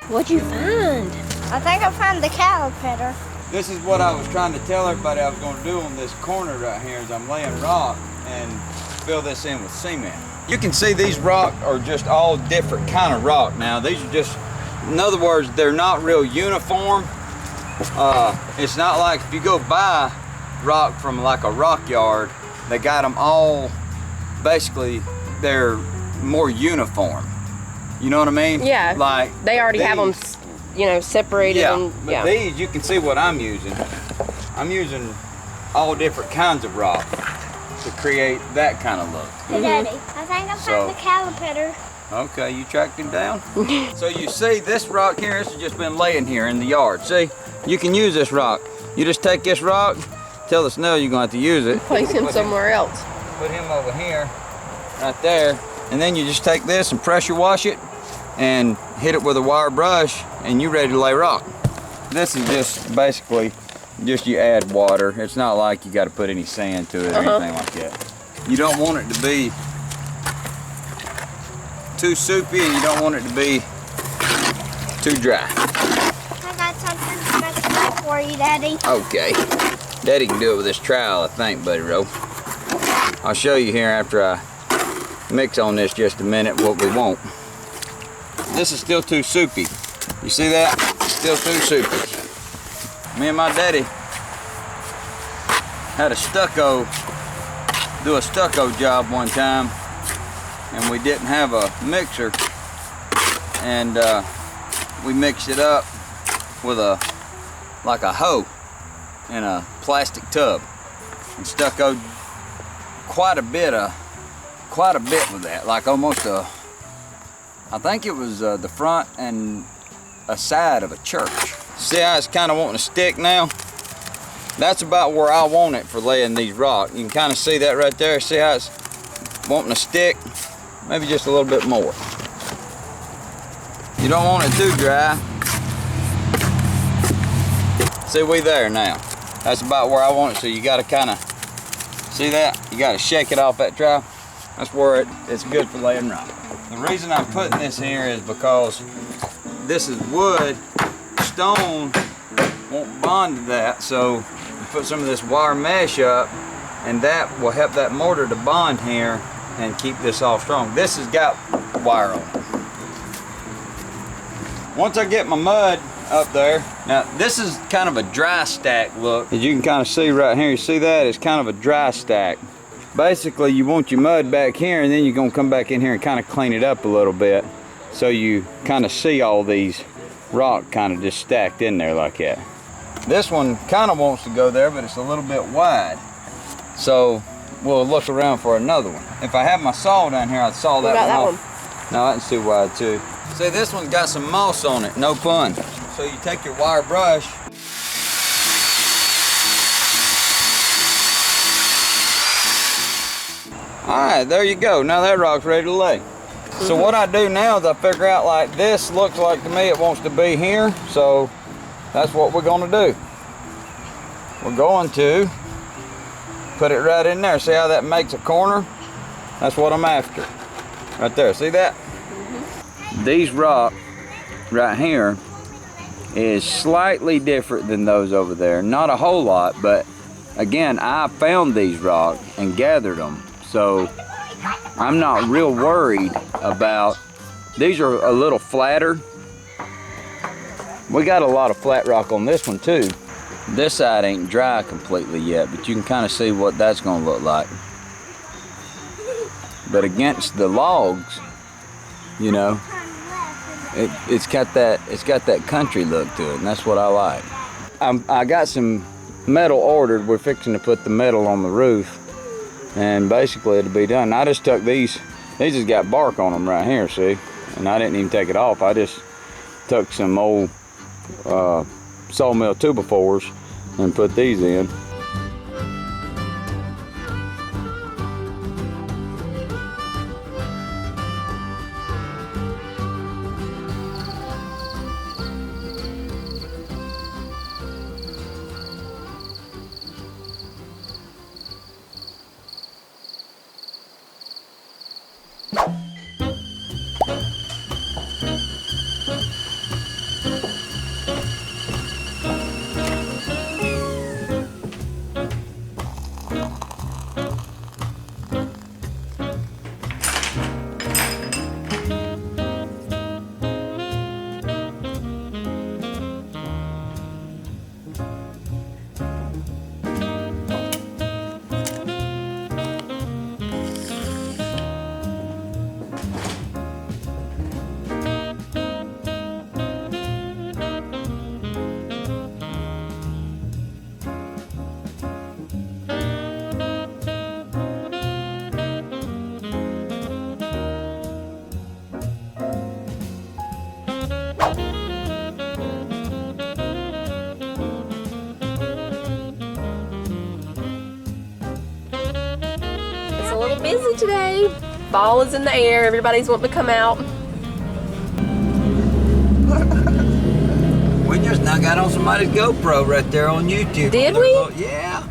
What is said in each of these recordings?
What'd you find? I think I found the caterpillar. This is what I was trying to tell everybody I was going to do on this corner right here is I'm laying rock and fill this in with cement. You can see these rocks are just all different kind of rock now. These are just, in other words, they're not real uniform. It's not like if you go buy rock from like a rock yard, they got them all, basically, they're more uniform. You know what I mean? Yeah. Like they already these, have them, you know, separated. Yeah, and, but these, you can see what I'm using. I'm using all different kinds of rock to create that kind of look. Hey, Daddy, I think I found the caterpillar. Okay, you tracked him down? So you see this rock here, this has just been laying here in the yard. See, you can use this rock. You just take this rock, tell the snow you're going to have to use it. Place him somewhere else. Put him over here, right there, and then you just take this and pressure wash it and hit it with a wire brush and you're ready to lay rock. This is just basically just you add water. It's not like you got to put any sand to it or anything like that. You don't want it to be too soupy and you don't want it to be too dry. I got something special for you, Daddy. Okay. Daddy can do it with this trowel, I think, Buddy Rowe. I'll show you here after I mix on this just a minute what we want. This is still too soupy. You see that? It's still too soupy. Me and my daddy had do a stucco job one time, and we didn't have a mixer, and we mixed it up with like a hoe in a plastic tub, and stuccoed quite a bit with that, like almost I think it was the front and a side of a church. See how it's kind of wanting to stick now? That's about where I want it for laying these rocks. You can kind of see that right there. See how it's wanting to stick? Maybe just a little bit more. You don't want it too dry. See, we there now. That's about where I want it. So you got to kind of, see that? You got to shake it off that trowel. That's where it's good for laying rock. The reason I'm putting this here is because this is wood. Stone won't bond to that, so you put some of this wire mesh up and that will help that mortar to bond here and keep this all strong. This has got wire on it. Once I get my mud up there, now this is kind of a dry stack look. As you can kind of see right here, you see that? It's kind of a dry stack. Basically, you want your mud back here and then you're gonna come back in here and kind of clean it up a little bit so you kind of see all these rock kind of just stacked in there like that. This one kind of wants to go there, but it's a little bit wide. So we'll look around for another one. If I have my saw down here, I'd saw that one off. No, that's too wide too. See, this one's got some moss on it, no pun. So you take your wire brush, all right, there you go. Now that rock's ready to lay. So what I do now is I figure out, like, this looks like to me it wants to be here, so that's what we're gonna do. We're going to put it right in there. See how that makes a corner? That's what I'm after. Right there, see that? These rock right here is slightly different than those over there. Not a whole lot, but again, I found these rocks and gathered them. So I'm not real worried about, these are a little flatter. We got a lot of flat rock on this one too. This side ain't dry completely yet, but you can kind of see what that's gonna look like. But against the logs, you know, it's got that country look to it, and that's what I like. I got some metal ordered. We're fixing to put the metal on the roof, and basically it'll be done. I just took these just got bark on them right here, see? And I didn't even take it off. I just took some old sawmill 2x4s and put these in. today. Fall is in the air. Everybody's wanting to come out. We just now got on somebody's GoPro right there on YouTube. Did we? Yeah.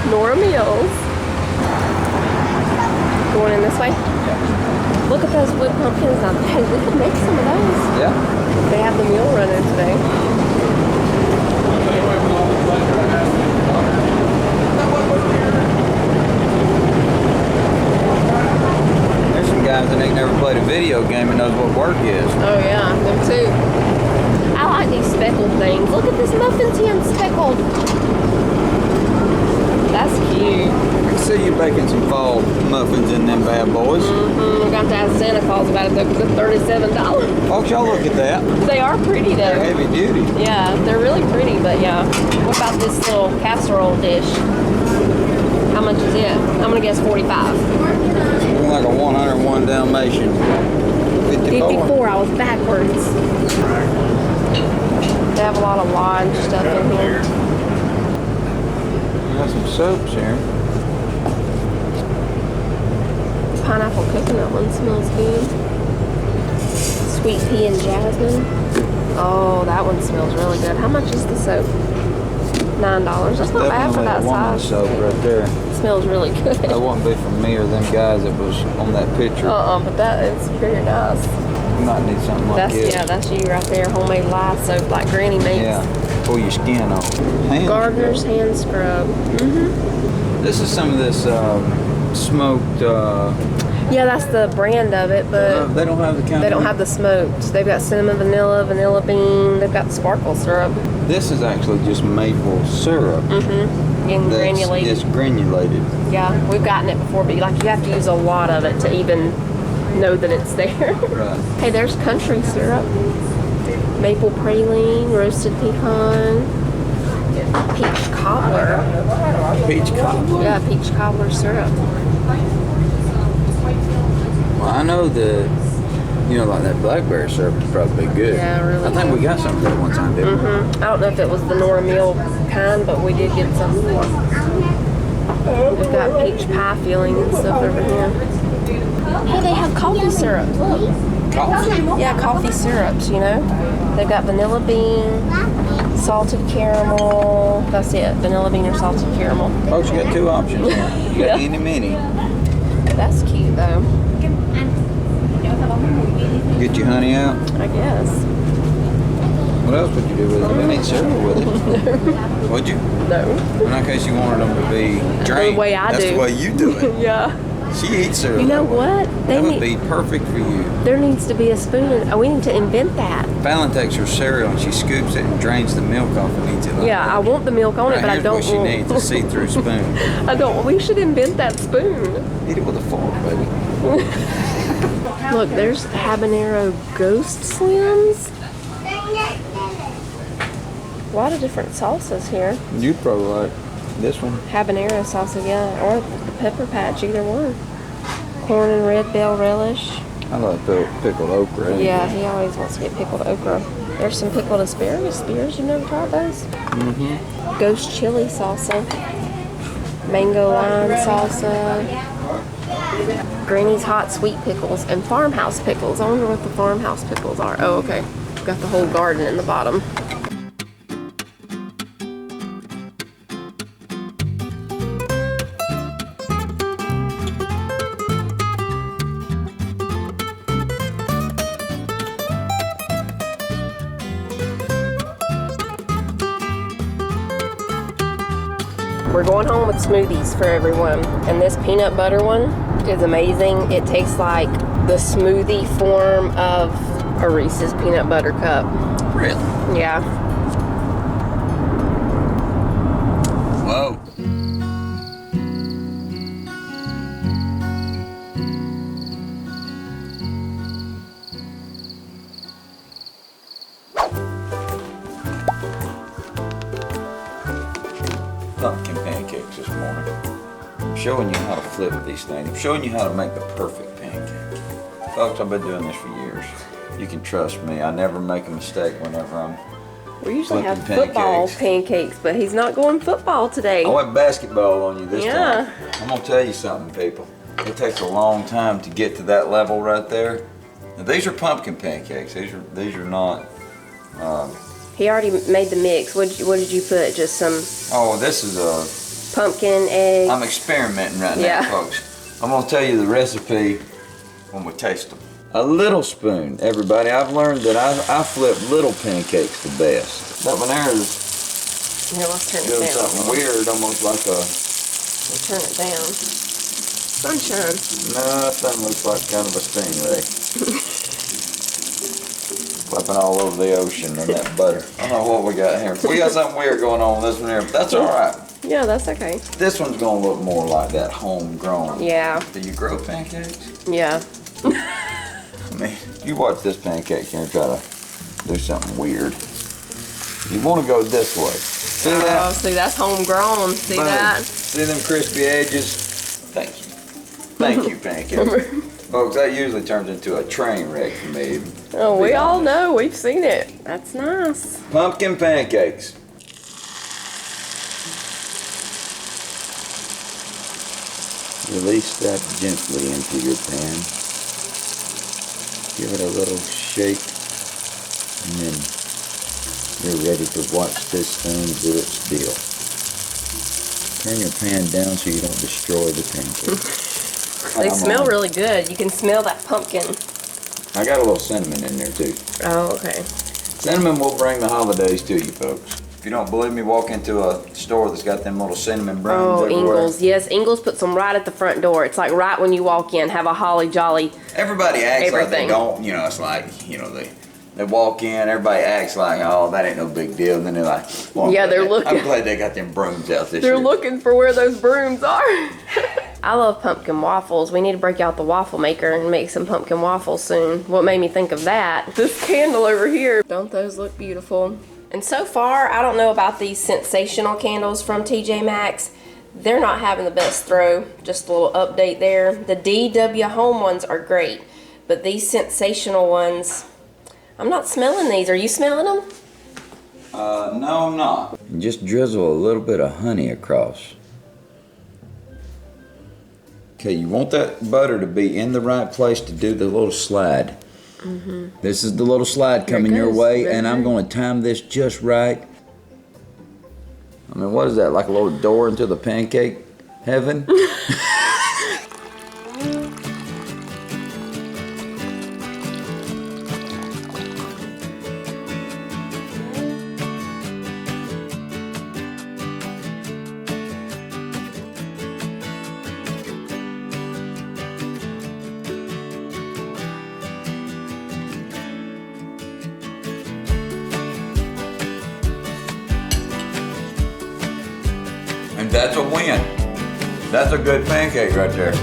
Nora Mills. Going in this way? Look at those wood pumpkins. Now, hey, we could make some of those. Yeah. They have the mule running today. There's some guys that ain't never played a video game and knows what work is. Oh yeah, them too. I like these speckled things. Look at this muffin tin speckled. That's cute. I can see you baking some fall muffins in them bad boys. We're going to ask Santa Claus about it though, because it's $37. Folks, y'all look at that. They are pretty though. They're heavy duty. Yeah, they're really pretty, but yeah. What about this little casserole dish? How much is it? I'm gonna guess 45. Looking like a 101 Dalmatian. 54, I was backwards. They have a lot of lodge stuff in here. Got some soaps here. Pineapple coconut one smells good. Sweet pea and jasmine. Oh, that one smells really good. How much is the soap? $9. That's not bad for that woman size. soap right there. It smells really good. That wouldn't be from me or them guys that was on that picture. But that is very nice. You might need something like this. Yeah, that's you right there. Homemade lye soap like Granny makes. Yeah, pull your skin off. Hand Gardener's scrub. hand scrub. This is some of this smoked. Yeah, that's the brand of it, but They don't have the kind. they don't have the smoked. They've got cinnamon, vanilla bean. They've got sparkle syrup. This is actually just maple syrup. Getting granulated. It's granulated. Yeah, we've gotten it before, but like you have to use a lot of it to even know that it's there. Right. Hey, there's country syrup. Maple praline, roasted pecan, peach cobbler. Peach cobbler. Yeah, peach cobbler syrup. Well, I know that, like that blackberry syrup is probably good. Yeah, really I think we got some of that one time, didn't we? I don't know if it was the Nora Mill kind, but we did get some. We've got peach pie filling and stuff over here. Hey, they have coffee syrup. Look. Coffee. Yeah, coffee syrups, They've got vanilla bean, salted caramel. That's it, vanilla bean or salted caramel. Folks, you got two options here. You got Yeah. any mini. That's cute though, Get your honey out. I guess. What else would you do with it? You didn't eat cereal with it. Would you? No. In case you wanted them to be drained. The way I That's do. the way you do it. Yeah. She eats cereal. You know that way. what? That would be perfect for you. There needs to be a spoon. We need to invent that. Fallon takes her cereal and she scoops it and drains the milk off and eats it like Yeah, that. I want the milk on it, but I Here's don't what she want. needs, a see-through spoon. I don't. We should invent that spoon. Eat it with a fork, baby. Look, there's habanero ghost slims. A lot of different salsas here. You'd probably like this one. Habanero salsa, yeah, or the pepper patch, either one. Corn and red bell relish. I like pickled okra. Yeah, he always wants to get pickled okra. There's some pickled asparagus spears. You never tried those? Ghost chili salsa. Mango lime salsa. Granny's hot sweet pickles and farmhouse pickles. I wonder what the farmhouse pickles are. Oh, okay. Got the whole garden in the bottom. We're going home with smoothies for everyone, and this peanut butter one is amazing. It tastes like the smoothie form of a Reese's peanut butter cup. Really? Yeah. Whoa. showing you how to flip these things. I'm showing you how to make the perfect pancake. Folks, I've been doing this for years. You can trust me. I never make a mistake whenever I'm We usually have flipping football pancakes, but he's not going football today. I went basketball on you this Yeah. time. I'm gonna tell you something, people. It takes a long time to get to that level right there. Now, these are pumpkin pancakes. These are not. He already made the mix. What did you put? Just some Oh, this is a. pumpkin, eggs. I'm experimenting right now, Yeah. folks. I'm gonna tell you the recipe when we taste them. A little spoon, everybody. I've learned that I flip little pancakes the best. That one there is Here, let's turn it doing down. something weird, almost like a. We'll turn it down. Sunshine. No, that thing looks like kind of a stingray. Flipping all over the ocean in that butter. I don't know what we got here. We got something weird going on with this one here, but that's all right. Yeah, that's okay. This one's gonna look more like that homegrown. Yeah. Do you grow pancakes? Yeah. I mean, you watch this pancake here and try to do something weird. You want to go this way. See that? Oh, see, that's homegrown. See Boom. that? See them crispy edges? Thank you. Thank you, pancake. Folks, that usually turns into a train wreck for me. Oh, we all know. We've seen it. That's nice. Pumpkin pancakes. Release that gently into your pan. Give it a little shake, and then you're ready to watch this thing do its deal. Turn your pan down so you don't destroy the pancake. They smell really good. You can smell that pumpkin. I got a little cinnamon in there too. Oh, okay. Cinnamon will bring the holidays to you, folks. If you don't believe me, walk into a store that's got them little cinnamon brooms Oh, everywhere. Ingles. Yes, Ingles puts them right at the front door. It's like right when you walk in, have a holly jolly. Everybody acts like they Everything. don't, you know, it's like, you know, they walk in, everybody acts like, oh, that ain't no big deal. And then they're like, well, Yeah, they're looking. I'm glad they got them brooms out this They're year. looking for where those brooms are. I love pumpkin waffles. We need to break out the waffle maker and make some pumpkin waffles soon. What made me think of that? This candle over here. Don't those look beautiful? And so far, I don't know about these sensational candles from TJ Maxx. They're not having the best throw. Just a little update there. The DW Home ones are great, but these sensational ones, I'm not smelling these. Are you smelling them? No, I'm not. And just drizzle a little bit of honey across. Okay, you want that butter to be in the right place to do the little slide. Mm-hmm. This is the little slide Here it coming your goes. way, Right and here. I'm going to time this just right. I mean, what is that, like a little door into the pancake heaven? And that's a win. That's a good pancake right there.